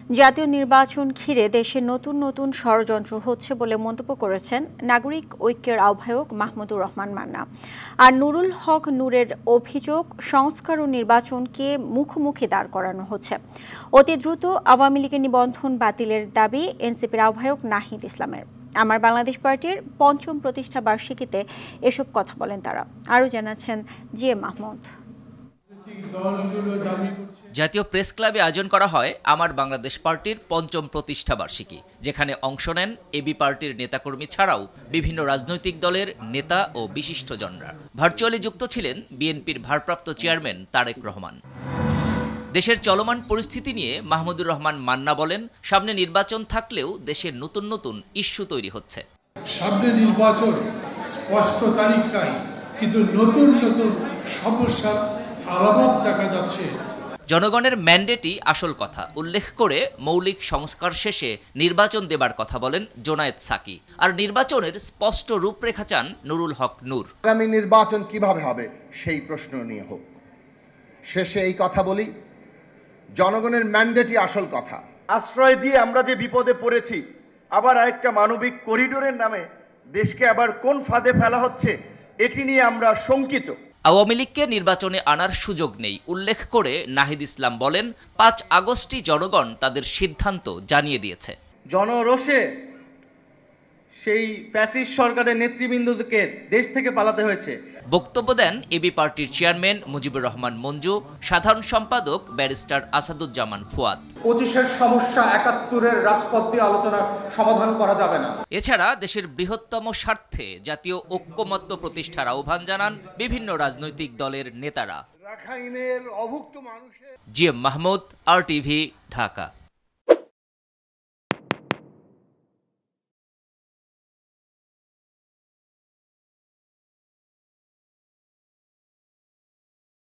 জাতীয় নির্বাচন ঘিরে দেশে নতুন নতুন ষড়যন্ত্র হচ্ছে বলে মন্তব্য করেছেন নাগরিক ঐক্যের আহ্বায়ক মাহমুদুর রহমান মান্না। আর নুরুল হক নূরের অভিযোগ, সংস্কার ও নির্বাচনকে মুখোমুখি দাঁড় করানো হচ্ছে। অতি দ্রুত আওয়ামী লীগের নিবন্ধন বাতিলের দাবি এনসিপির আহ্বায়ক নাহিদ ইসলামের। আমার বাংলাদেশ পার্টির ৫ম প্রতিষ্ঠা বার্ষিকীতে এসব কথা বলেন তারা। আরও জানাচ্ছেন জি এম মাহমুদ। জাতীয় প্রেস ক্লাবে আয়োজন করা হয় আমার বাংলাদেশ পার্টির ৫ম প্রতিষ্ঠা বার্ষিকী, যেখানে অংশ নেন এবি পার্টির নেতাকর্মী ছাড়াও বিভিন্ন রাজনৈতিক দলের নেতা ও বিশিষ্টজনরা। ভার্চুয়ালি যুক্ত ছিলেন বিএনপির ভারপ্রাপ্ত চেয়ারম্যান তারেক রহমান। দেশের চলমান পরিস্থিতি নিয়ে মাহমুদুর রহমান মান্না বলেন, সামনে নির্বাচন থাকলেও দেশের নতুন নতুন ইস্যু তৈরি হচ্ছে। সামনে নির্বাচন, স্পষ্ট তারিখ নাই, কিন্তু নতুন নতুন সমস্যার আলামত দেখা যাচ্ছে। জনগণের ম্যান্ডেটই আসল কথা উল্লেখ করে মৌলিক সংস্কার শেষে নির্বাচন দেবার কথা বলেন জোনায়েদ সাকি। আর নির্বাচনের স্পষ্ট রূপরেখা চান নুরুল হক নূর। আগামী নির্বাচন কিভাবে হবে সেই প্রশ্ন নিয়ে হোক। শেষে এই কথা বলি, জনগণের ম্যান্ডেটই আসল কথা। আশ্রয় দিয়ে আমরা যে বিপদে পড়েছি, আবার আরেকটা মানবিক করিডোরের নামে দেশকে আবার কোন ফাঁদে ফেলা হচ্ছে, এটি নিয়ে আমরা শঙ্কিত। আওয়ামী লীগকে নির্বাচনে আনার সুযোগ নেই উল্লেখ করে নাহিদ ইসলাম বলেন, ৫ আগস্টই জনগণ তাদের সিদ্ধান্ত জানিয়ে দিয়েছে। জনরোষে সেই ফ্যাসিস্ট সরকারের নেতৃবৃন্দকে দেশ থেকে পালাতে হয়েছে। বক্তব্য দেন এবি পার্টির চেয়ারম্যান মুজিবুর রহমান মঞ্জু, সাধারণ সম্পাদক ব্যারিস্টার আসাদুজ্জামান ফুয়াদ। ২৫-এর সমস্যা ৭১-এর রাজপথ দিয়ে আলোচনা সমাধান করা যাবে না। এছাড়া দেশের বৃহত্তম স্বার্থে জাতীয় ঐক্যমত্য প্রতিষ্ঠার আহ্বান জানান বিভিন্ন রাজনৈতিক দলের নেতারা। রাখাইনের অভুক্ত মানুষের G M Mahmud, RTV, Dhaka.